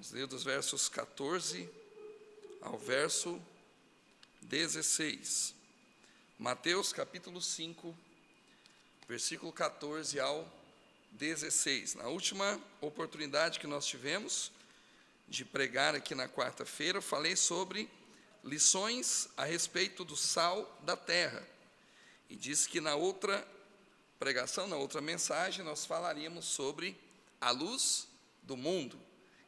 Vamos ler dos versos 14 ao verso 16. Mateus capítulo 5, versículo 14 ao 16. Na última oportunidade que nós tivemos de pregar aqui na quarta-feira, eu falei sobre lições a respeito do sal da terra. E disse que na outra pregação, na outra mensagem, nós falaríamos sobre a luz do mundo.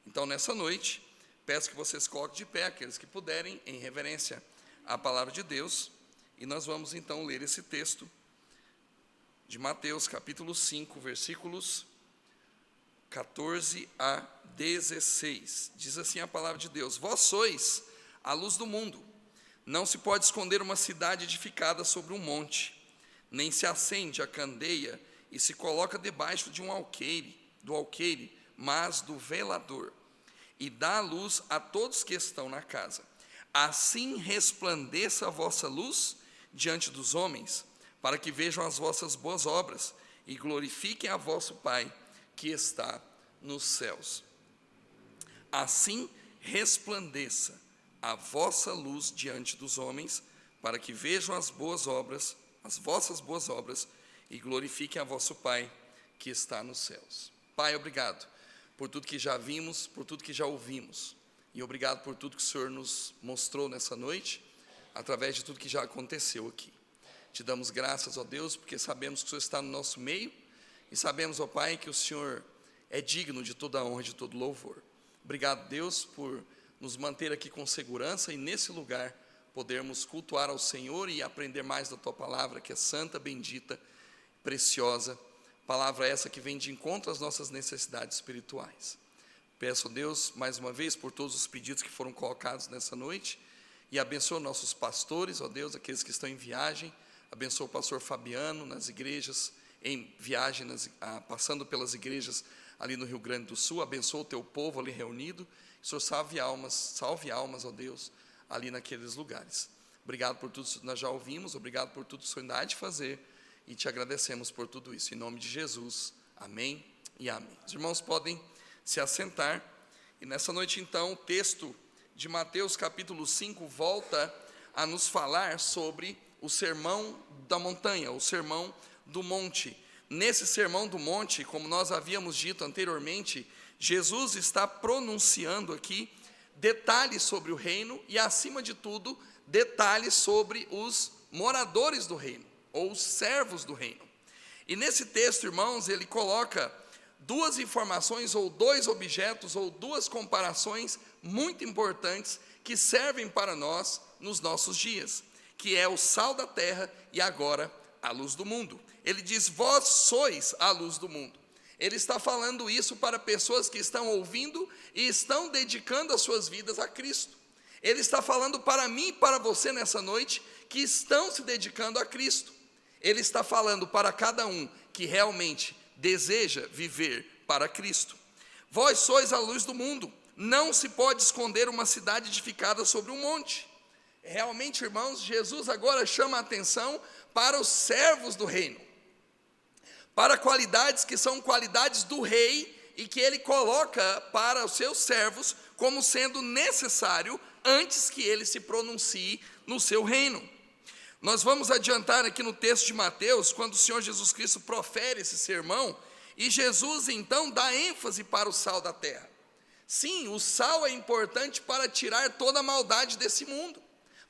Então, nessa noite, peço que vocês coloquem de pé, aqueles que puderem, em reverência à palavra de Deus, e nós vamos então ler esse texto de Mateus, capítulo 5, versículos 14 a 16. Diz assim a palavra de Deus: Vós sois a luz do mundo. Não se pode esconder uma cidade edificada sobre um monte, nem se acende a candeia e se coloca debaixo de um alqueire, mas do velador, e dá a luz a todos que estão na casa. Assim resplandeça a vossa luz diante dos homens, para que vejam as vossas boas obras e glorifiquem a vosso Pai que está nos céus. Assim resplandeça a vossa luz diante dos homens, para que vejam as boas obras, as vossas boas obras, e glorifiquem a vosso Pai que está nos céus. Pai, obrigado por tudo que já vimos, por tudo que já ouvimos, e obrigado por tudo que o Senhor nos mostrou nessa noite, através de tudo que já aconteceu aqui. Te damos graças, ó Deus, porque sabemos que o Senhor está no nosso meio, e sabemos, ó Pai, que o Senhor é digno de toda a honra e de todo louvor. Obrigado, Deus, por nos manter aqui com segurança, e nesse lugar podermos cultuar ao Senhor e aprender mais da Tua palavra, que é santa, bendita, preciosa, palavra essa que vem de encontro às nossas necessidades espirituais. Peço a Deus, mais uma vez, por todos os pedidos que foram colocados nessa noite, e abençoa nossos pastores, ó Deus, aqueles que estão em viagem, abençoa o pastor Fabiano nas igrejas, em viagem, passando pelas igrejas ali no Rio Grande do Sul, abençoa o Teu povo ali reunido, que o Senhor salve almas, ó Deus, ali naqueles lugares. Obrigado por tudo que nós já ouvimos, obrigado por tudo que o Senhor ainda há de fazer, e te agradecemos por tudo isso, em nome de Jesus, amém e amém. Os irmãos podem se assentar, e nessa noite então, o texto de Mateus capítulo 5 volta a nos falar sobre o sermão da montanha, o sermão do monte. Nesse sermão do monte, como nós havíamos dito anteriormente, Jesus está pronunciando aqui detalhes sobre o reino e, acima de tudo, detalhes sobre os moradores do reino, ou os servos do reino. E nesse texto, irmãos, ele coloca duas informações, ou dois objetos, ou duas comparações muito importantes que servem para nós nos nossos dias, que é o sal da terra e agora a luz do mundo. Ele diz: vós sois a luz do mundo. Ele está falando isso para pessoas que estão ouvindo e estão dedicando as suas vidas a Cristo. Ele está falando para mim e para você nessa noite, que estão se dedicando a Cristo. Ele está falando para cada um que realmente deseja viver para Cristo. Vós sois a luz do mundo. Não se pode esconder uma cidade edificada sobre um monte. Realmente, irmãos, Jesus agora chama a atenção para os servos do reino, para qualidades que são qualidades do rei e que ele coloca para os seus servos como sendo necessário antes que ele se pronuncie no seu reino. Nós vamos adiantar aqui no texto de Mateus, quando o Senhor Jesus Cristo profere esse sermão, e Jesus então dá ênfase para o sal da terra. Sim, o sal é importante para tirar toda a maldade desse mundo,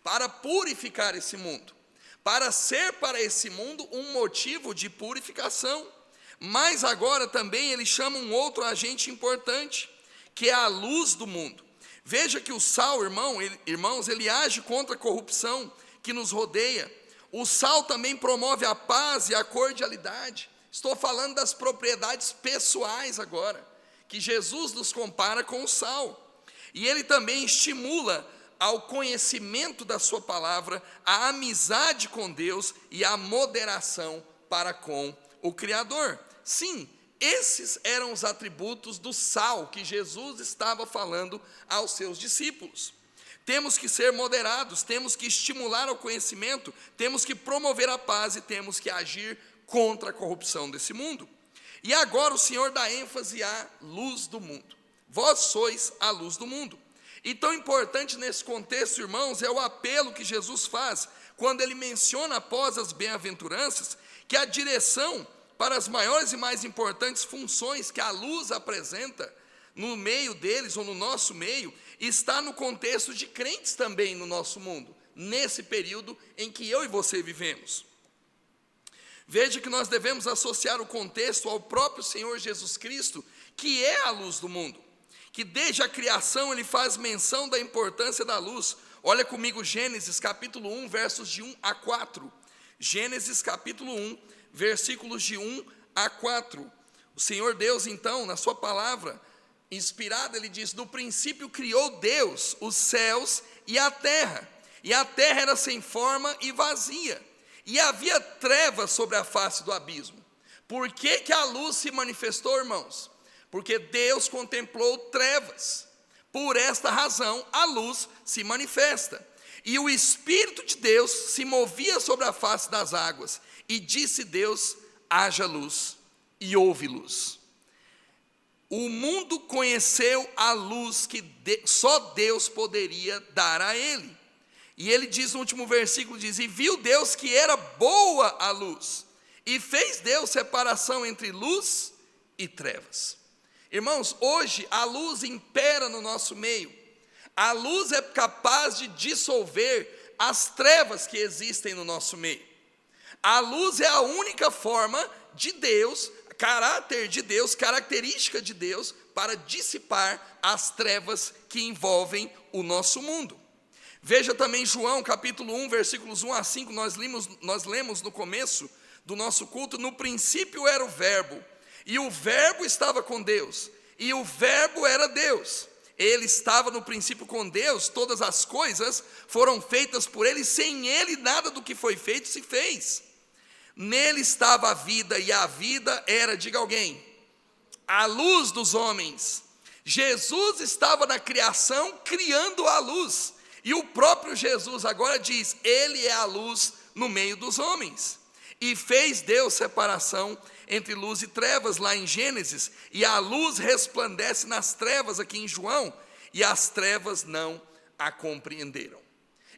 para purificar esse mundo, para ser para esse mundo um motivo de purificação. Mas agora também ele chama um outro agente importante, que é a luz do mundo. Veja que o sal, irmãos, ele age contra a corrupção que nos rodeia. O sal também promove a paz e a cordialidade. Estou falando das propriedades pessoais agora, que Jesus nos compara com o sal. E ele também estimula ao conhecimento da sua palavra, a amizade com Deus e a moderação para com o Criador. Sim, esses eram os atributos do sal que Jesus estava falando aos seus discípulos. Temos que ser moderados, temos que estimular ao conhecimento, temos que promover a paz e temos que agir contra a corrupção desse mundo. E agora o Senhor dá ênfase à luz do mundo. Vós sois a luz do mundo. E tão importante nesse contexto, irmãos, é o apelo que Jesus faz, quando ele menciona após as bem-aventuranças, que a direção para as maiores e mais importantes funções que a luz apresenta no meio deles, ou no nosso meio, está no contexto de crentes também no nosso mundo, nesse período em que eu e você vivemos. Veja que nós devemos associar o contexto ao próprio Senhor Jesus Cristo, que é a luz do mundo, que desde a criação ele faz menção da importância da luz. Olha comigo Gênesis capítulo 1, versos de 1 a 4. Gênesis capítulo 1, versículos de 1 a 4. O Senhor Deus, então, na sua palavra inspirada, ele diz: no princípio criou Deus os céus e a terra era sem forma e vazia, e havia trevas sobre a face do abismo. Por que que a luz se manifestou, irmãos? Porque Deus contemplou trevas. Por esta razão, a luz se manifesta. E o Espírito de Deus se movia sobre a face das águas. E disse Deus: haja luz, e houve luz. O mundo conheceu a luz que só Deus poderia dar a ele. E ele diz no último versículo, diz: e viu Deus que era boa a luz, e fez Deus separação entre luz e trevas. Irmãos, hoje a luz impera no nosso meio. A luz é capaz de dissolver as trevas que existem no nosso meio. A luz é a única forma de Deus, caráter de Deus, característica de Deus, para dissipar as trevas que envolvem o nosso mundo. Veja também João capítulo 1, versículos 1 a 5, nós lemos no começo do nosso culto: no princípio era o verbo, e o verbo estava com Deus, e o verbo era Deus. Ele estava no princípio com Deus, todas as coisas foram feitas por ele, sem ele nada do que foi feito se fez. Nele estava a vida, e a vida era, diga alguém, a luz dos homens. Jesus estava na criação criando a luz, e o próprio Jesus agora diz: ele é a luz no meio dos homens. E fez Deus separação entre luz e trevas, lá em Gênesis, e a luz resplandece nas trevas, aqui em João, e as trevas não a compreenderam.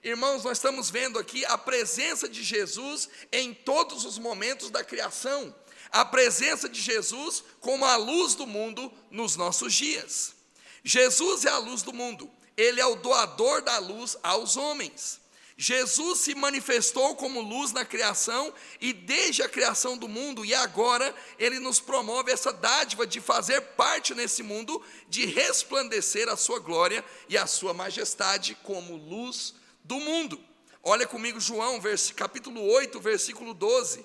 Irmãos, nós estamos vendo aqui a presença de Jesus em todos os momentos da criação, a presença de Jesus como a luz do mundo nos nossos dias. Jesus é a luz do mundo, ele é o doador da luz aos homens. Jesus se manifestou como luz na criação, e desde a criação do mundo, e agora ele nos promove essa dádiva de fazer parte nesse mundo, de resplandecer a sua glória e a sua majestade como luz do mundo. Olha comigo João, capítulo 8, versículo 12.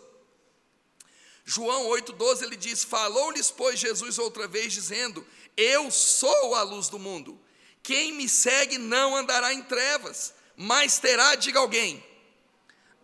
João 8, 12, ele diz: falou-lhes, pois, Jesus outra vez, dizendo: eu sou a luz do mundo, quem me segue não andará em trevas, mas terá, diga alguém,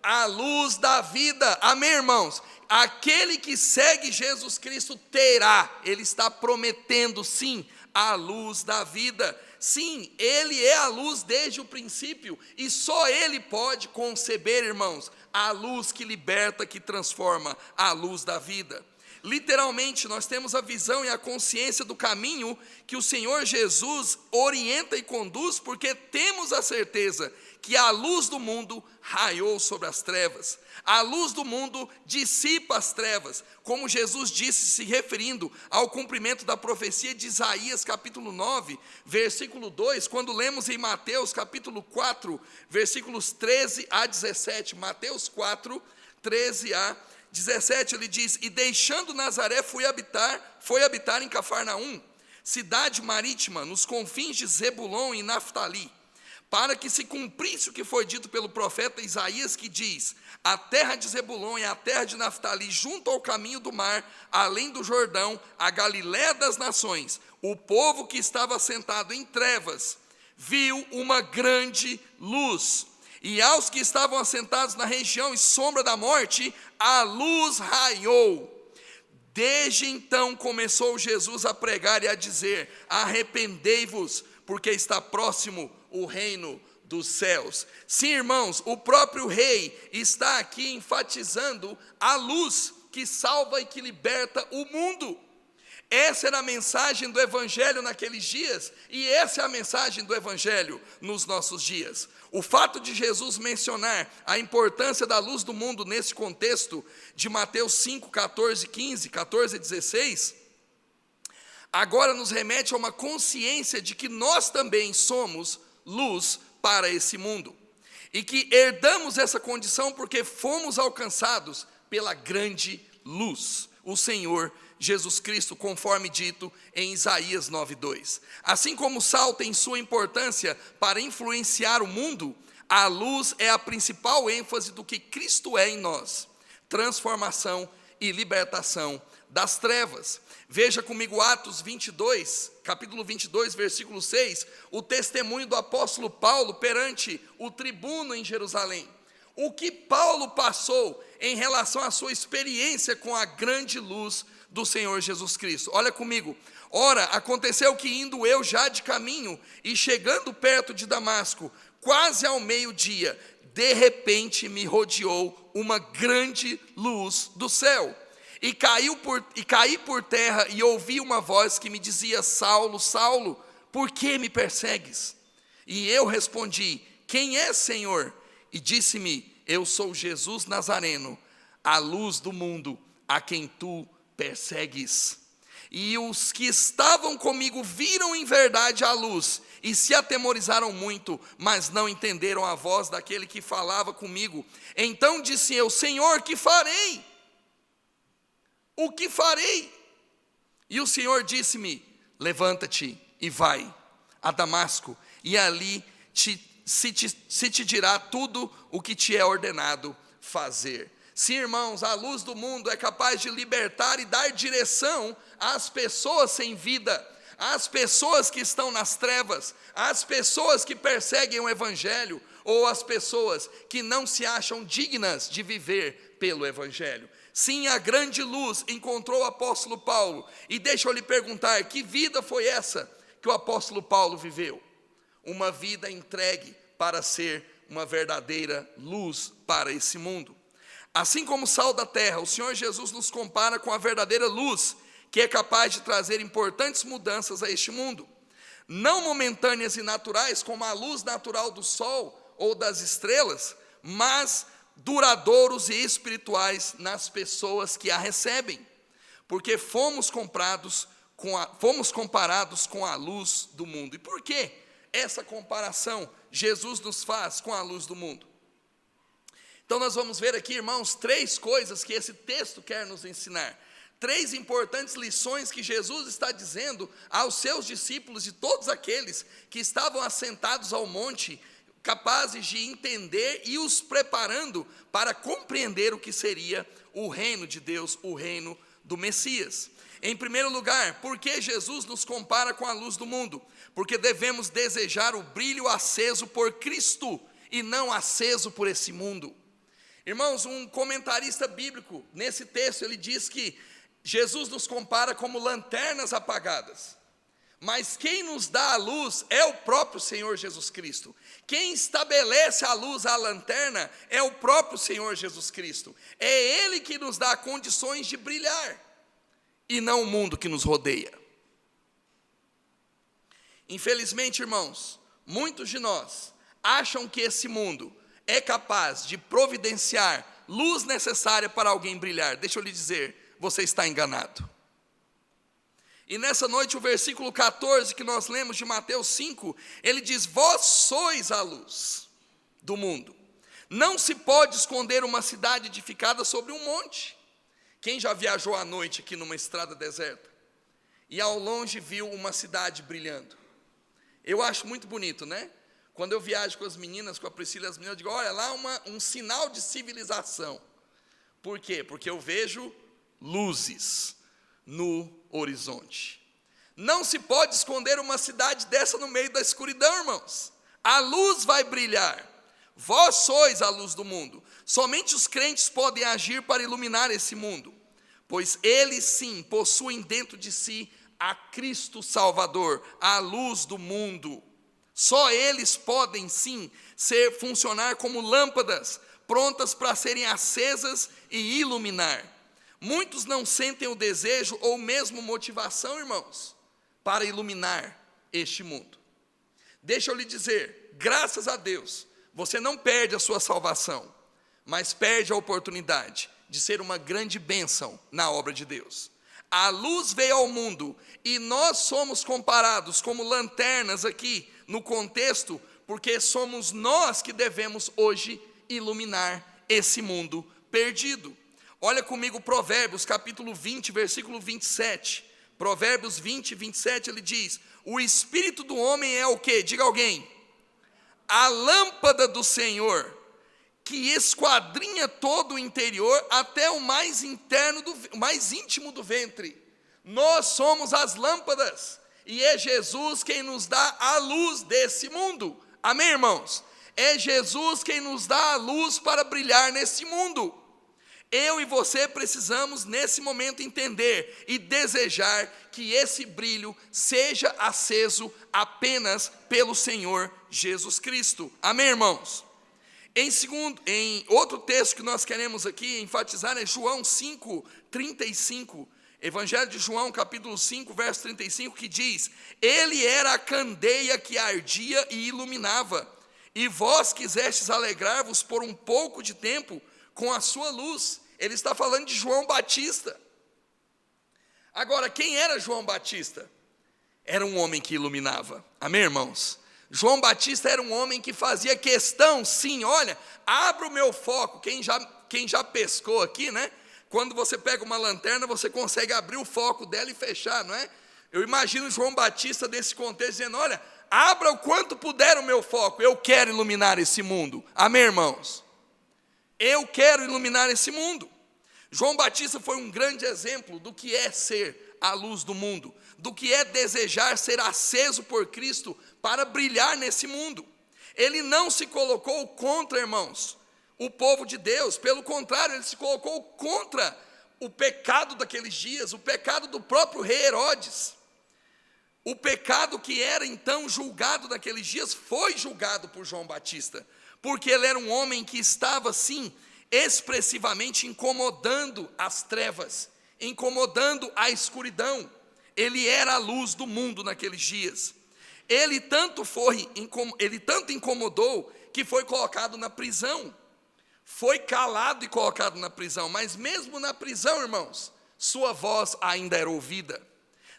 a luz da vida. Amém, irmãos? Aquele que segue Jesus Cristo terá, ele está prometendo, sim, a luz da vida. Sim, ele é a luz desde o princípio, e só ele pode conceber, irmãos, a luz que liberta, que transforma, a luz da vida. Literalmente, nós temos a visão e a consciência do caminho que o Senhor Jesus orienta e conduz, porque temos a certeza que a luz do mundo raiou sobre as trevas. A luz do mundo dissipa as trevas, como Jesus disse, se referindo ao cumprimento da profecia de Isaías, capítulo 9, versículo 2, quando lemos em Mateus, capítulo 4, versículos 13 a 17. Mateus 4, 13 a 17, ele diz: e deixando Nazaré, foi habitar em Cafarnaum, cidade marítima, nos confins de Zebulon e Naftali, para que se cumprisse o que foi dito pelo profeta Isaías, que diz: a terra de Zebulon e a terra de Naftali, junto ao caminho do mar, além do Jordão, a Galiléia das nações, o povo que estava sentado em trevas viu uma grande luz, e aos que estavam assentados na região e sombra da morte, a luz raiou. Desde então começou Jesus a pregar e a dizer: arrependei-vos, porque está próximo o reino dos céus. Sim, irmãos, o próprio rei está aqui enfatizando a luz que salva e que liberta o mundo. Essa era a mensagem do Evangelho naqueles dias, e essa é a mensagem do Evangelho nos nossos dias. O fato de Jesus mencionar a importância da luz do mundo nesse contexto de Mateus 5, 14, 15, 14 e 16, agora nos remete a uma consciência de que nós também somos luz para esse mundo, e que herdamos essa condição porque fomos alcançados pela grande luz, o Senhor Jesus Cristo, conforme dito em Isaías 9:2. Assim como o sal tem sua importância para influenciar o mundo, a luz é a principal ênfase do que Cristo é em nós: transformação e libertação das trevas. Veja comigo Atos 22, capítulo 22, versículo 6, o testemunho do apóstolo Paulo perante o tribuno em Jerusalém. O que Paulo passou em relação à sua experiência com a grande luz do Senhor Jesus Cristo. Olha comigo. Ora, aconteceu que indo eu já de caminho e chegando perto de Damasco, quase ao meio-dia, de repente me rodeou uma grande luz do céu. E caí por terra e ouvi uma voz que me dizia: Saulo, Saulo, por que me persegues? E eu respondi: quem é, Senhor? E disse-me: eu sou Jesus Nazareno, a luz do mundo, a quem tu persegues. E os que estavam comigo viram em verdade a luz e se atemorizaram muito, mas não entenderam a voz daquele que falava comigo. Então disse eu: Senhor, que farei? O que farei? E o Senhor disse-me: levanta-te e vai a Damasco, e ali se te dirá tudo o que te é ordenado fazer. Sim, irmãos, a luz do mundo é capaz de libertar e dar direção às pessoas sem vida, às pessoas que estão nas trevas, às pessoas que perseguem o Evangelho, ou às pessoas que não se acham dignas de viver pelo Evangelho. Sim, a grande luz encontrou o apóstolo Paulo, e deixa eu lhe perguntar: que vida foi essa que o apóstolo Paulo viveu? Uma vida entregue para ser uma verdadeira luz para esse mundo. Assim como o sal da terra, o Senhor Jesus nos compara com a verdadeira luz, que é capaz de trazer importantes mudanças a este mundo. Não momentâneas e naturais, como a luz natural do sol ou das estrelas, mas duradouros e espirituais nas pessoas que a recebem. Porque fomos comparados com a luz do mundo. E por que essa comparação Jesus nos faz com a luz do mundo? Então nós vamos ver aqui, irmãos, 3 coisas que esse texto quer nos ensinar. 3 importantes lições que Jesus está dizendo aos seus discípulos e todos aqueles que estavam assentados ao monte, capazes de entender e os preparando para compreender o que seria o reino de Deus, o reino do Messias. Em primeiro lugar, por que Jesus nos compara com a luz do mundo? Porque devemos desejar o brilho aceso por Cristo e não aceso por esse mundo. Irmãos, um comentarista bíblico, nesse texto, ele diz que Jesus nos compara como lanternas apagadas. Mas quem nos dá a luz é o próprio Senhor Jesus Cristo. Quem estabelece a luz à lanterna é o próprio Senhor Jesus Cristo. É Ele que nos dá condições de brilhar, e não o mundo que nos rodeia. Infelizmente, irmãos, muitos de nós acham que esse mundo é capaz de providenciar luz necessária para alguém brilhar. Deixa eu lhe dizer, você está enganado. E nessa noite o versículo 14 que nós lemos de Mateus 5, ele diz: vós sois a luz do mundo. Não se pode esconder uma cidade edificada sobre um monte. Quem já viajou à noite aqui numa estrada deserta e ao longe viu uma cidade brilhando? Eu acho muito bonito, né? Quando eu viajo com as meninas, com a Priscila e as meninas, eu digo: olha lá um sinal de civilização. Por quê? Porque eu vejo luzes no horizonte. Não se pode esconder uma cidade dessa no meio da escuridão, irmãos. A luz vai brilhar. Vós sois a luz do mundo. Somente os crentes podem agir para iluminar esse mundo, pois eles sim possuem dentro de si a Cristo Salvador, a luz do mundo. Só eles podem sim funcionar como lâmpadas, prontas para serem acesas e iluminar. muitos não sentem o desejo ou mesmo motivação, irmãos, para iluminar este mundo. Deixa eu lhe dizer, graças a Deus, você não perde a sua salvação, mas perde a oportunidade de ser uma grande bênção na obra de Deus. A luz veio ao mundo e nós somos comparados como lanternas aqui no contexto, porque somos nós que devemos hoje iluminar esse mundo perdido. Olha comigo Provérbios capítulo 20, versículo 27. Provérbios 20, 27, ele diz: o espírito do homem é o quê? Diga alguém. A lâmpada do Senhor, que esquadrinha todo o interior até o mais interno, mais íntimo do ventre. Nós somos as lâmpadas, e é Jesus quem nos dá a luz desse mundo. Amém, irmãos? É Jesus quem nos dá a luz para brilhar nesse mundo. Eu e você precisamos nesse momento entender e desejar que esse brilho seja aceso apenas pelo Senhor Jesus Cristo. Amém, irmãos? Em outro texto que nós queremos aqui enfatizar é João 5, 35. Evangelho de João, capítulo 5, verso 35, que diz: ele era a candeia que ardia e iluminava, e vós quisestes alegrar-vos por um pouco de tempo com a sua luz. Ele está falando de João Batista. Agora, quem era João Batista? Era um homem que iluminava. Amém, irmãos? João Batista era um homem que fazia questão, sim, olha, abra o meu foco. Quem já pescou aqui, né? Quando você pega uma lanterna, você consegue abrir o foco dela e fechar, não é? Eu imagino João Batista desse contexto dizendo: olha, abra o quanto puder o meu foco, eu quero iluminar esse mundo. Amém, irmãos? Eu quero iluminar esse mundo. João Batista foi um grande exemplo do que é ser a luz do mundo, do que é desejar ser aceso por Cristo para brilhar nesse mundo. Ele não se colocou contra, irmãos, o povo de Deus, pelo contrário, ele se colocou contra o pecado daqueles dias, o pecado do próprio rei Herodes. O pecado que era então julgado naqueles dias foi julgado por João Batista, porque ele era um homem que estava, sim, expressivamente incomodando as trevas, incomodando a escuridão. Ele era a luz do mundo naqueles dias. Ele tanto incomodou que foi colocado na prisão. Foi calado e colocado na prisão, mas mesmo na prisão, irmãos, sua voz ainda era ouvida.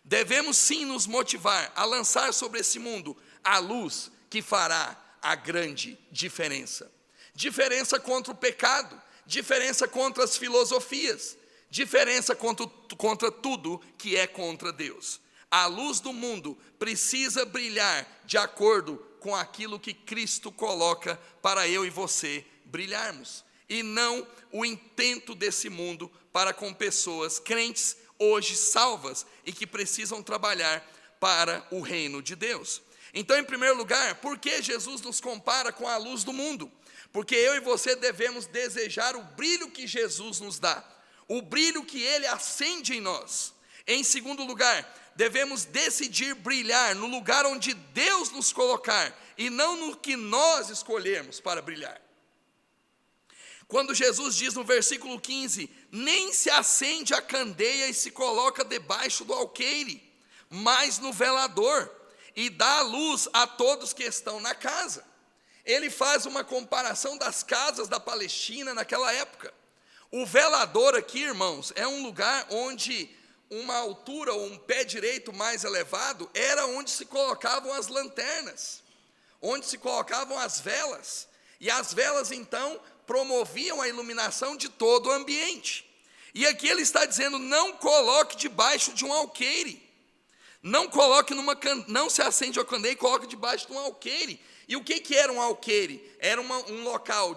Devemos sim nos motivar a lançar sobre esse mundo a luz que fará a grande diferença. Diferença contra o pecado, diferença contra as filosofias, diferença contra tudo que é contra Deus. A luz do mundo precisa brilhar de acordo com aquilo que Cristo coloca para eu e você brilharmos, e não o intento desse mundo para com pessoas crentes hoje salvas e que precisam trabalhar para o reino de Deus. Então, em primeiro lugar, por que Jesus nos compara com a luz do mundo? Porque eu e você devemos desejar o brilho que Jesus nos dá, o brilho que Ele acende em nós. Em segundo lugar, devemos decidir brilhar no lugar onde Deus nos colocar, e não no que nós escolhermos para brilhar. Quando Jesus diz no versículo 15, nem se acende a candeia e se coloca debaixo do alqueire, mas no velador, e dá a luz a todos que estão na casa. Ele faz uma comparação das casas da Palestina naquela época. O velador aqui, irmãos, é um lugar onde uma altura ou um pé direito mais elevado era onde se colocavam as lanternas, onde se colocavam as velas, e as velas então promoviam a iluminação de todo o ambiente. E aqui ele está dizendo: não coloque debaixo de um alqueire, não se acende a candeia e coloque debaixo de um alqueire. E o que era um alqueire? Era um local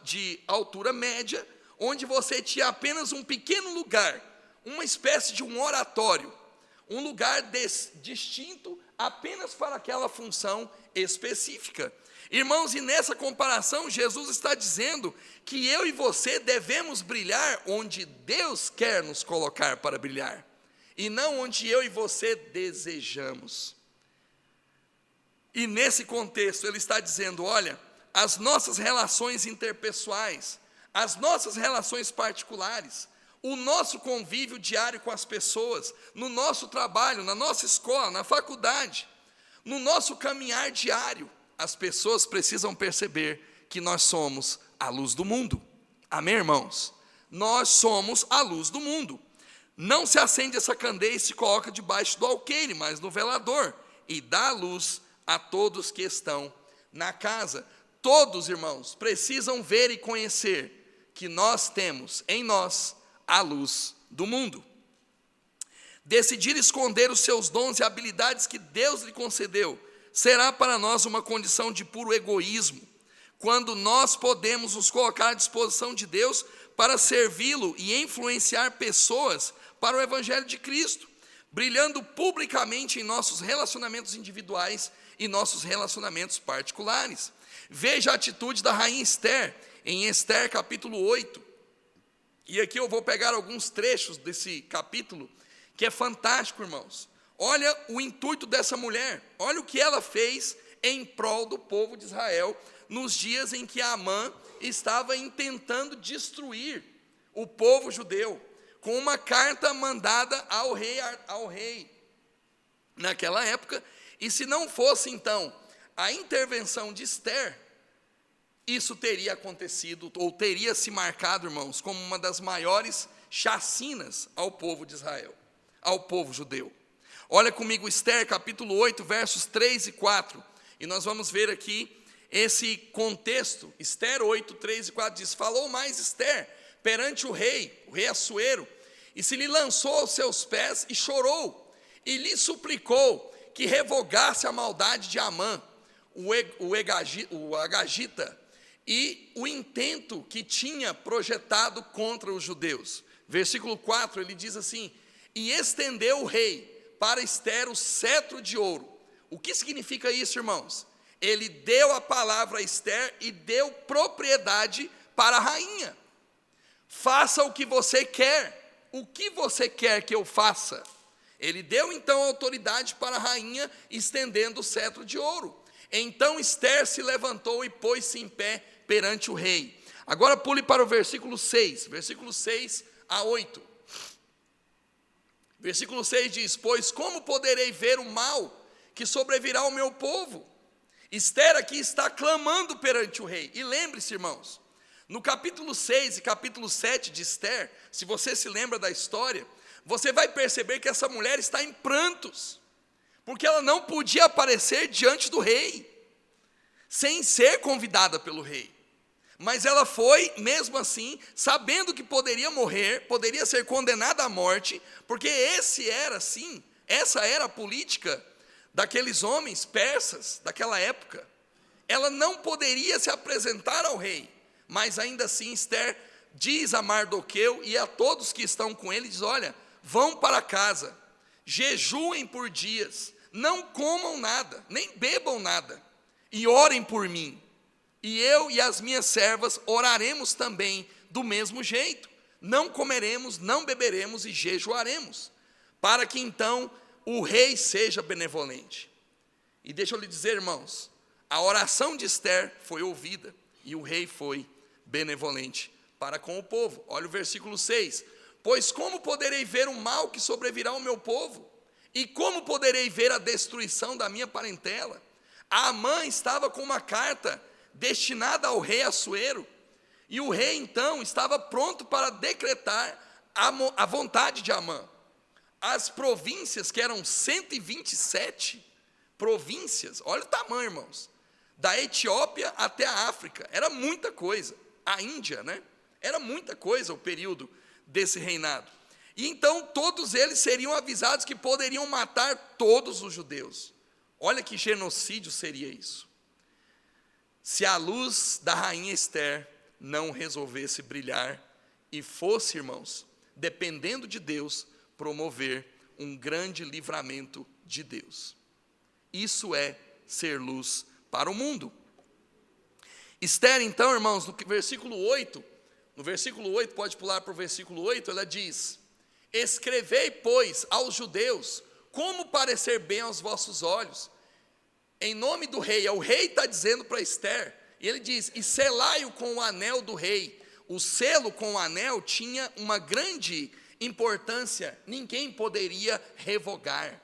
de altura média, onde você tinha apenas um pequeno lugar, uma espécie de um oratório, um lugar distinto apenas para aquela função específica. Irmãos, e nessa comparação, Jesus está dizendo que eu e você devemos brilhar onde Deus quer nos colocar para brilhar, e não onde eu e você desejamos. E nesse contexto, ele está dizendo: olha, as nossas relações interpessoais, as nossas relações particulares, o nosso convívio diário com as pessoas, no nosso trabalho, na nossa escola, na faculdade, no nosso caminhar diário, as pessoas precisam perceber que nós somos a luz do mundo. Amém, irmãos? Nós somos a luz do mundo. Não se acende essa candeia e se coloca debaixo do alqueire, mas no velador, e dá luz a todos que estão na casa. Todos, irmãos, precisam ver e conhecer que nós temos em nós a luz do mundo. Decidir esconder os seus dons e habilidades que Deus lhe concedeu será para nós uma condição de puro egoísmo, quando nós podemos nos colocar à disposição de Deus para servi-lo e influenciar pessoas para o Evangelho de Cristo, brilhando publicamente em nossos relacionamentos individuais e nossos relacionamentos particulares. Veja a atitude da rainha Esther, em Esther capítulo 8, e aqui eu vou pegar alguns trechos desse capítulo, que é fantástico, irmãos. Olha o intuito dessa mulher, olha o que ela fez em prol do povo de Israel, nos dias em que Amã estava intentando destruir o povo judeu, com uma carta mandada ao rei naquela época, e se não fosse então a intervenção de Esther, isso teria acontecido, ou teria se marcado, irmãos, como uma das maiores chacinas ao povo de Israel, ao povo judeu. Olha comigo Esther capítulo 8, versos 3 e 4, e nós vamos ver aqui esse contexto. Esther 8, 3 e 4 diz: falou mais Esther perante o rei Assuero, e se lhe lançou aos seus pés e chorou, e lhe suplicou que revogasse a maldade de Amã, o agagita, e o intento que tinha projetado contra os judeus. Versículo 4, ele diz assim: e estendeu o rei para Esther o cetro de ouro. O que significa isso, irmãos? Ele deu a palavra a Esther e deu propriedade para a rainha. Faça o que você quer. O que você quer que eu faça? Ele deu então autoridade para a rainha, estendendo o cetro de ouro. Então Esther se levantou e pôs-se em pé perante o rei. Agora pule para o versículo 6, versículo 6 a 8. Versículo 6 diz: pois como poderei ver o mal que sobrevirá ao meu povo? Esther aqui está clamando perante o rei. E lembre-se, irmãos, no capítulo 6 e capítulo 7 de Esther, se você se lembra da história, você vai perceber que essa mulher está em prantos, porque ela não podia aparecer diante do rei, sem ser convidada pelo rei. Mas ela foi, mesmo assim, sabendo que poderia morrer, poderia ser condenada à morte, porque essa era a política daqueles homens persas daquela época. Ela não poderia se apresentar ao rei, mas ainda assim Esther diz a Mardoqueu e a todos que estão com ele, diz: olha, vão para casa, jejuem por dias, não comam nada, nem bebam nada, e orem por mim, e eu e as minhas servas oraremos também do mesmo jeito, não comeremos, não beberemos e jejuaremos, para que então o rei seja benevolente. E deixa eu lhe dizer, irmãos, a oração de Esther foi ouvida, e o rei foi benevolente para com o povo. Olha o versículo 6, pois como poderei ver o mal que sobrevirá ao meu povo? E como poderei ver a destruição da minha parentela? A Amã estava com uma carta destinada ao rei Assuero, e o rei então estava pronto para decretar a vontade de Amã. As províncias, que eram 127 províncias, olha o tamanho, irmãos, da Etiópia até a África, era muita coisa. A Índia, né? Era muita coisa o período desse reinado. E então todos eles seriam avisados que poderiam matar todos os judeus. Olha que genocídio seria isso. Se a luz da rainha Esther não resolvesse brilhar e fosse, irmãos, dependendo de Deus, promover um grande livramento de Deus. Isso é ser luz para o mundo. Esther, então, irmãos, no versículo 8, pode pular para o versículo 8, ela diz: escrevei, pois, aos judeus, como parecer bem aos vossos olhos, em nome do rei. O rei está dizendo para Esther, e ele diz: e selai-o com o anel do rei, o selo com o anel tinha uma grande importância, ninguém poderia revogar.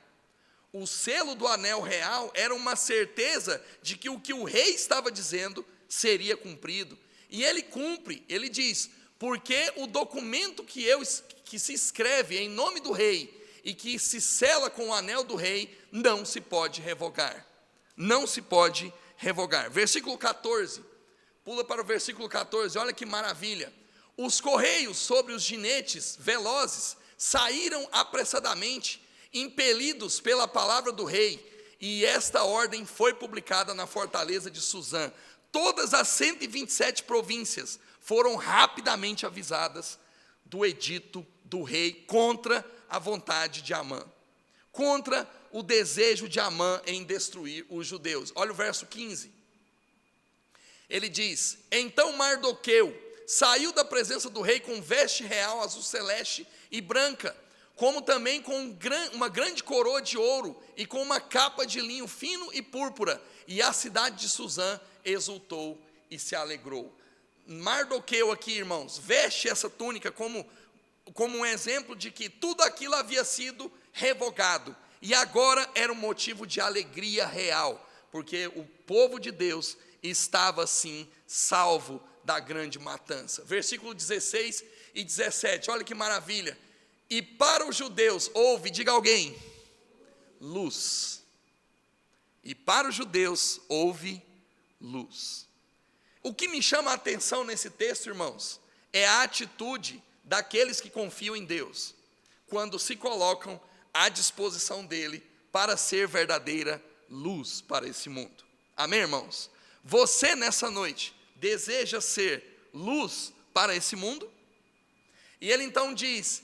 O selo do anel real era uma certeza de que o rei estava dizendo seria cumprido. E ele cumpre, ele diz, porque o documento que se escreve em nome do rei e que se sela com o anel do rei, não se pode revogar. Não se pode revogar. Versículo 14, pula para o versículo 14, olha que maravilha. Os correios sobre os jinetes velozes saíram apressadamente, impelidos pela palavra do rei, e esta ordem foi publicada na fortaleza de Suzã. Todas as 127 províncias foram rapidamente avisadas do edito do rei contra a vontade de Amã, contra o desejo de Amã em destruir os judeus. Olha o verso 15. Ele diz: então Mardoqueu saiu da presença do rei com veste real azul celeste e branca, como também com uma grande coroa de ouro e com uma capa de linho fino e púrpura, e a cidade de Suzã exultou e se alegrou. Mardoqueu aqui, irmãos, veste essa túnica como um exemplo de que tudo aquilo havia sido revogado, e agora era um motivo de alegria real, porque o povo de Deus estava assim salvo da grande matança. Versículo 16 e 17, olha que maravilha. E para os judeus houve, diga alguém, luz. E para os judeus houve luz. O que me chama a atenção nesse texto, irmãos, é a atitude daqueles que confiam em Deus, quando se colocam à disposição dele para ser verdadeira luz para esse mundo. Amém, irmãos? Você nessa noite deseja ser luz para esse mundo? E ele então diz: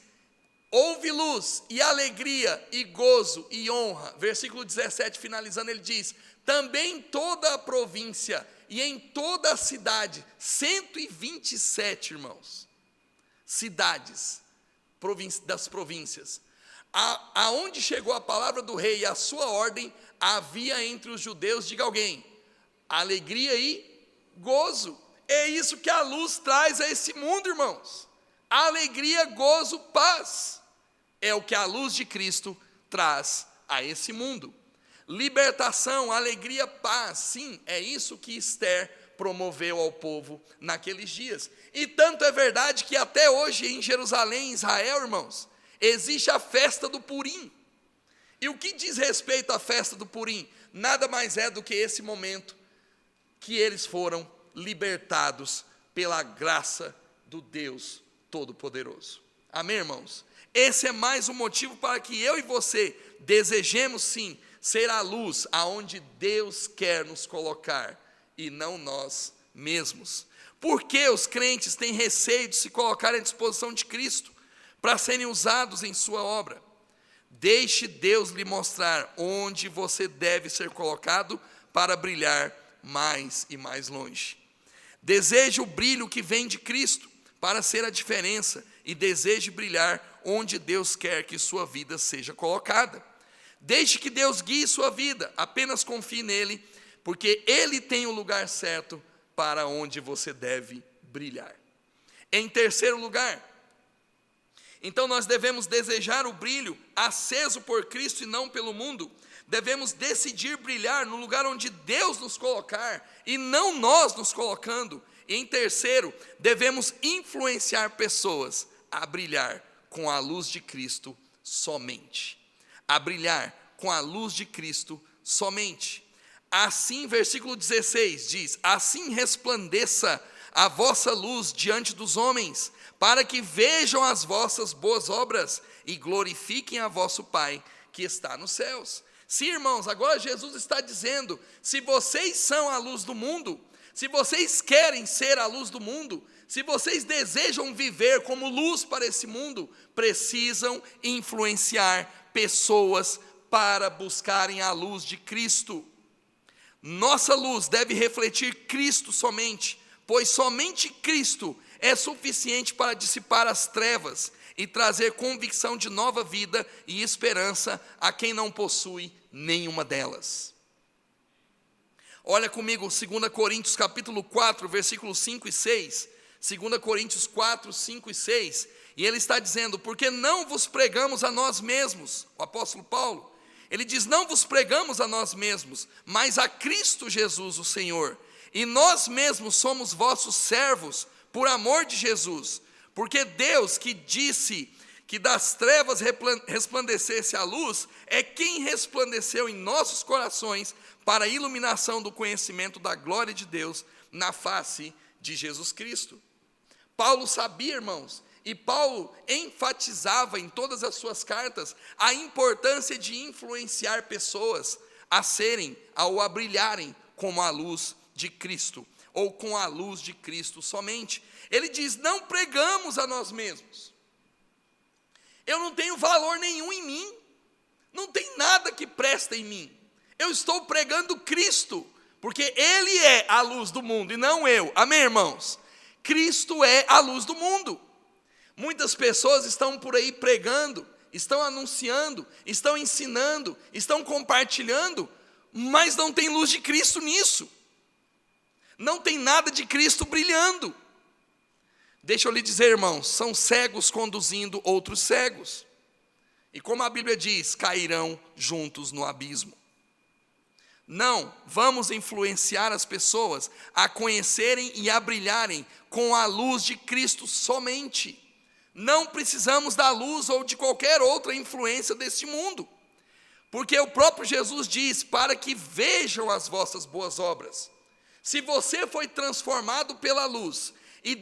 houve luz e alegria e gozo e honra. Versículo 17, finalizando, ele diz: também em toda a província e em toda a cidade, 127, irmãos, cidades das províncias, aonde chegou a palavra do rei e a sua ordem, havia entre os judeus, diga alguém, alegria e gozo. É isso que a luz traz a esse mundo, irmãos. Alegria, gozo, paz. É o que a luz de Cristo traz a esse mundo. Libertação, alegria, paz. Sim, é isso que Esther promoveu ao povo naqueles dias. E tanto é verdade que até hoje em Jerusalém, em Israel, irmãos, existe a festa do Purim. E o que diz respeito à festa do Purim? Nada mais é do que esse momento que eles foram libertados pela graça do Deus Todo-Poderoso. Amém, irmãos? Esse é mais um motivo para que eu e você desejemos sim ser a luz aonde Deus quer nos colocar e não nós mesmos. Por que os crentes têm receio de se colocar à disposição de Cristo para serem usados em sua obra? Deixe Deus lhe mostrar onde você deve ser colocado para brilhar mais e mais longe. Deseje o brilho que vem de Cristo para ser a diferença, e deseje brilhar onde Deus quer que sua vida seja colocada. Deixe que Deus guie sua vida, apenas confie nele, porque ele tem o lugar certo para onde você deve brilhar. Em terceiro lugar, então nós devemos desejar o brilho aceso por Cristo e não pelo mundo. Devemos decidir brilhar no lugar onde Deus nos colocar e não nós nos colocando. E em terceiro, devemos influenciar pessoas a brilhar com a luz de Cristo somente. A brilhar com a luz de Cristo somente. Assim, versículo 16 diz: assim resplandeça a vossa luz diante dos homens, para que vejam as vossas boas obras e glorifiquem a vosso Pai que está nos céus. Sim, irmãos, agora Jesus está dizendo: se vocês são a luz do mundo, se vocês querem ser a luz do mundo, se vocês desejam viver como luz para esse mundo, precisam influenciar pessoas para buscarem a luz de Cristo. Nossa luz deve refletir Cristo somente, pois somente Cristo é suficiente para dissipar as trevas e trazer convicção de nova vida e esperança a quem não possui nenhuma delas. Olha comigo, 2 Coríntios capítulo 4, versículos 5 e 6, 2 Coríntios 4, 5 e 6, e ele está dizendo: porque não vos pregamos a nós mesmos, o apóstolo Paulo, ele diz: não vos pregamos a nós mesmos, mas a Cristo Jesus o Senhor, e nós mesmos somos vossos servos, por amor de Jesus, porque Deus que disse que das trevas resplandecesse a luz, é quem resplandeceu em nossos corações para a iluminação do conhecimento da glória de Deus na face de Jesus Cristo. Paulo sabia, irmãos, e Paulo enfatizava em todas as suas cartas a importância de influenciar pessoas a serem ou a brilharem como a luz de Cristo, ou com a luz de Cristo somente. Ele diz: não pregamos a nós mesmos. Eu não tenho valor nenhum em mim, não tem nada que presta em mim. Eu estou pregando Cristo, porque Ele é a luz do mundo e não eu. Amém, irmãos? Cristo é a luz do mundo. Muitas pessoas estão por aí pregando, estão anunciando, estão ensinando, estão compartilhando, mas não tem luz de Cristo nisso. Não tem nada de Cristo brilhando. Deixa eu lhe dizer, irmãos, são cegos conduzindo outros cegos. E como a Bíblia diz, cairão juntos no abismo. Não, vamos influenciar as pessoas a conhecerem e a brilharem com a luz de Cristo somente. Não precisamos da luz ou de qualquer outra influência deste mundo. Porque o próprio Jesus diz: para que vejam as vossas boas obras. Se você foi transformado pela luz e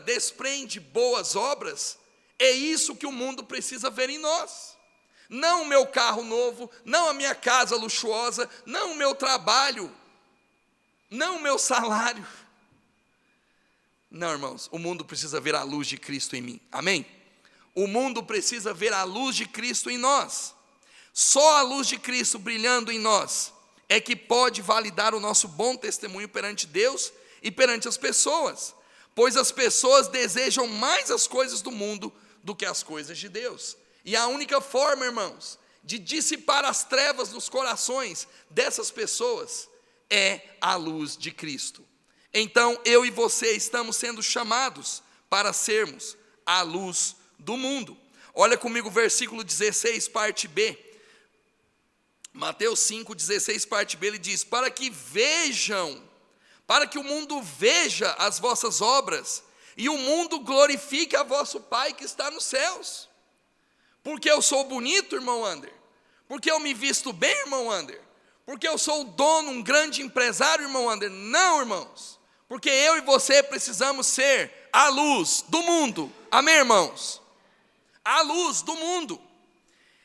desprende boas obras, é isso que o mundo precisa ver em nós. Não o meu carro novo, não a minha casa luxuosa, não o meu trabalho, não o meu salário. Não, irmãos, o mundo precisa ver a luz de Cristo em mim, amém? O mundo precisa ver a luz de Cristo em nós. Só a luz de Cristo brilhando em nós é que pode validar o nosso bom testemunho perante Deus e perante as pessoas, pois as pessoas desejam mais as coisas do mundo do que as coisas de Deus. E a única forma, irmãos, de dissipar as trevas nos corações dessas pessoas é a luz de Cristo. Então, eu e você estamos sendo chamados para sermos a luz do mundo. Olha comigo o versículo 16, parte B. Mateus 5, 16, parte B, ele diz: para que o mundo veja as vossas obras, e o mundo glorifique a vosso Pai que está nos céus. Porque eu sou bonito, irmão Ander? Porque eu me visto bem, irmão Ander? Porque eu sou o dono, um grande empresário, irmão Ander? Não, irmãos. Porque eu e você precisamos ser a luz do mundo. Amém, irmãos? A luz do mundo.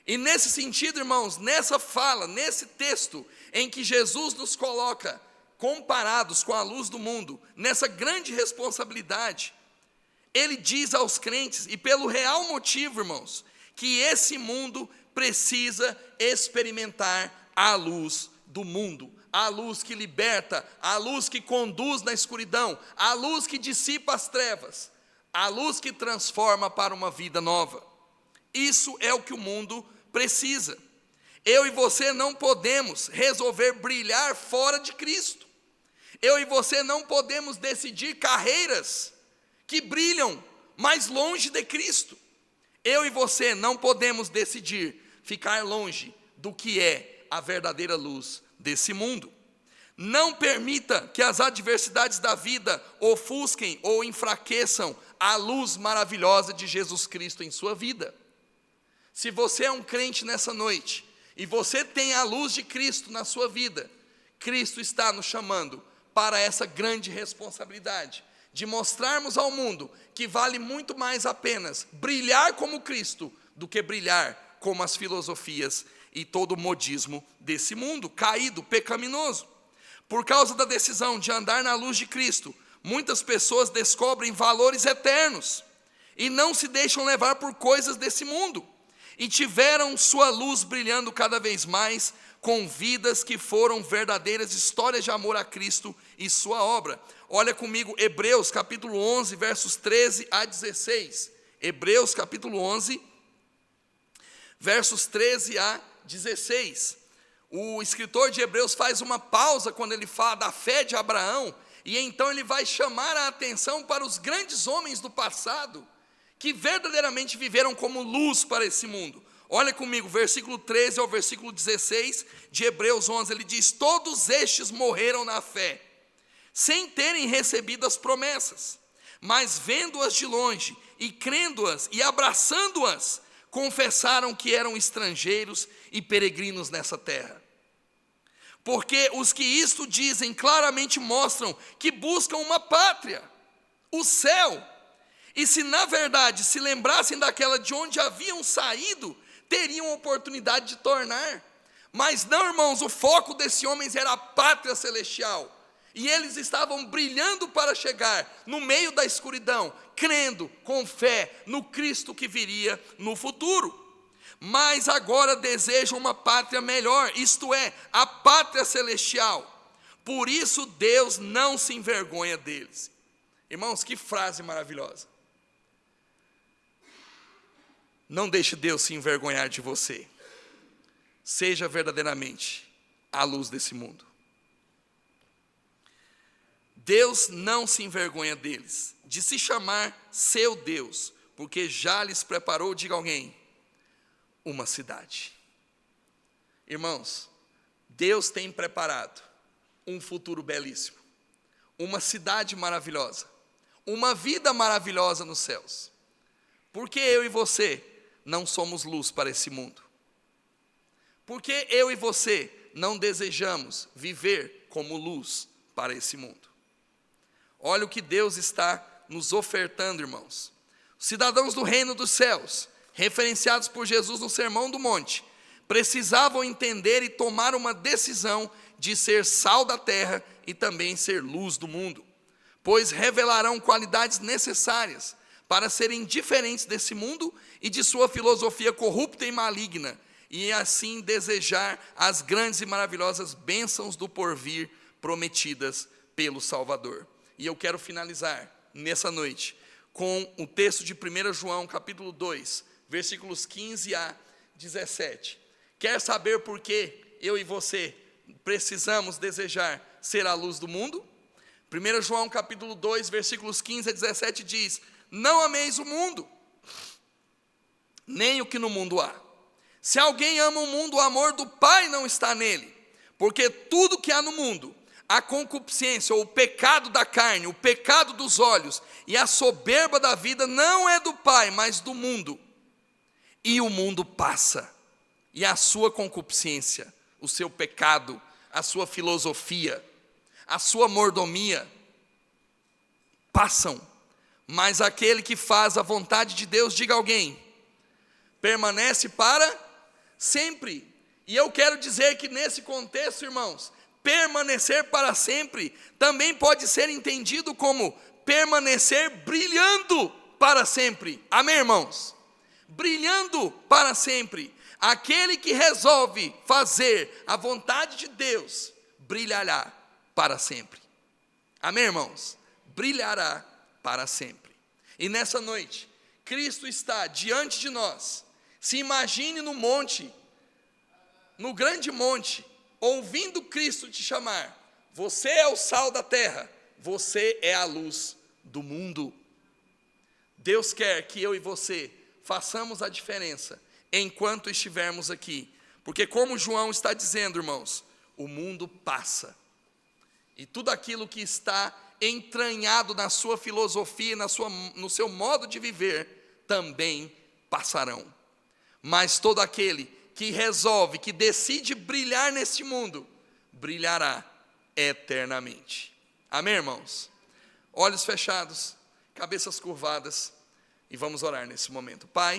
E nesse sentido, irmãos, nessa fala, nesse texto em que Jesus nos coloca comparados com a luz do mundo, nessa grande responsabilidade, ele diz aos crentes, e pelo real motivo, irmãos, que esse mundo precisa experimentar a luz do mundo, a luz que liberta, a luz que conduz na escuridão, a luz que dissipa as trevas, a luz que transforma para uma vida nova. Isso é o que o mundo precisa. Eu e você não podemos resolver brilhar fora de Cristo. Eu e você não podemos decidir carreiras que brilham mais longe de Cristo. Eu e você não podemos decidir ficar longe do que é a verdadeira luz desse mundo. Não permita que as adversidades da vida ofusquem ou enfraqueçam a luz maravilhosa de Jesus Cristo em sua vida. Se você é um crente nessa noite, e você tem a luz de Cristo na sua vida, Cristo está nos chamando para essa grande responsabilidade, de mostrarmos ao mundo que vale muito mais apenas brilhar como Cristo, do que brilhar como as filosofias e todo o modismo desse mundo, caído, pecaminoso. Por causa da decisão de andar na luz de Cristo, muitas pessoas descobrem valores eternos, e não se deixam levar por coisas desse mundo, e tiveram sua luz brilhando cada vez mais, com vidas que foram verdadeiras histórias de amor a Cristo e sua obra. Olha comigo, Hebreus capítulo 11, versos 13 a 16. Hebreus capítulo 11, versos 13 a 16. O escritor de Hebreus faz uma pausa quando ele fala da fé de Abraão. E então ele vai chamar a atenção para os grandes homens do passado, que verdadeiramente viveram como luz para esse mundo. Olha comigo, versículo 13 ao versículo 16 de Hebreus 11, ele diz: todos estes morreram na fé, sem terem recebido as promessas, mas vendo-as de longe, e crendo-as, e abraçando-as, confessaram que eram estrangeiros e peregrinos nessa terra. Porque os que isto dizem claramente mostram que buscam uma pátria, o céu. E se na verdade se lembrassem daquela de onde haviam saído, teriam oportunidade de tornar. Mas não, irmãos, o foco desses homens era a pátria celestial. E eles estavam brilhando para chegar no meio da escuridão, crendo com fé no Cristo que viria no futuro. Mas agora desejam uma pátria melhor, isto é, a pátria celestial. Por isso Deus não se envergonha deles. Irmãos, que frase maravilhosa. Não deixe Deus se envergonhar de você. Seja verdadeiramente a luz desse mundo. Deus não se envergonha deles, de se chamar seu Deus, porque já lhes preparou, diga alguém, uma cidade. Irmãos, Deus tem preparado um futuro belíssimo, uma cidade maravilhosa, uma vida maravilhosa nos céus. Por que eu e você não somos luz para esse mundo? Por que eu e você não desejamos viver como luz para esse mundo? Olha o que Deus está nos ofertando, irmãos. Os cidadãos do reino dos céus, referenciados por Jesus no Sermão do Monte, precisavam entender e tomar uma decisão de ser sal da terra e também ser luz do mundo, pois revelarão qualidades necessárias para serem diferentes desse mundo e de sua filosofia corrupta e maligna, e assim desejar as grandes e maravilhosas bênçãos do porvir prometidas pelo Salvador. E eu quero finalizar nessa noite com o texto de 1 João capítulo 2, versículos 15 a 17. Quer saber por que eu e você precisamos desejar ser a luz do mundo? 1 João capítulo 2, versículos 15 a 17 diz: não ameis o mundo, nem o que no mundo há. Se alguém ama o mundo, o amor do Pai não está nele. Porque tudo que há no mundo, a concupiscência ou o pecado da carne, o pecado dos olhos e a soberba da vida não é do Pai, mas do mundo. E o mundo passa, e a sua concupiscência, o seu pecado, a sua filosofia, a sua mordomia, passam. Mas aquele que faz a vontade de Deus, diga alguém, permanece para sempre. E eu quero dizer que nesse contexto, irmãos, permanecer para sempre também pode ser entendido como permanecer brilhando para sempre. Amém, irmãos? Brilhando para sempre. Aquele que resolve fazer a vontade de Deus, brilhará para sempre. Amém, irmãos? Brilhará para sempre. E nessa noite, Cristo está diante de nós. Se imagine no monte, no grande monte, ouvindo Cristo te chamar: você é o sal da terra, você é a luz do mundo. Deus quer que eu e você façamos a diferença enquanto estivermos aqui, porque como João está dizendo, irmãos, o mundo passa, e tudo aquilo que está entranhado na sua filosofia, no seu modo de viver, também passarão. Mas todo aquele que resolve, que decide brilhar neste mundo, brilhará eternamente. Amém, irmãos? Olhos fechados, cabeças curvadas, e vamos orar nesse momento. Pai,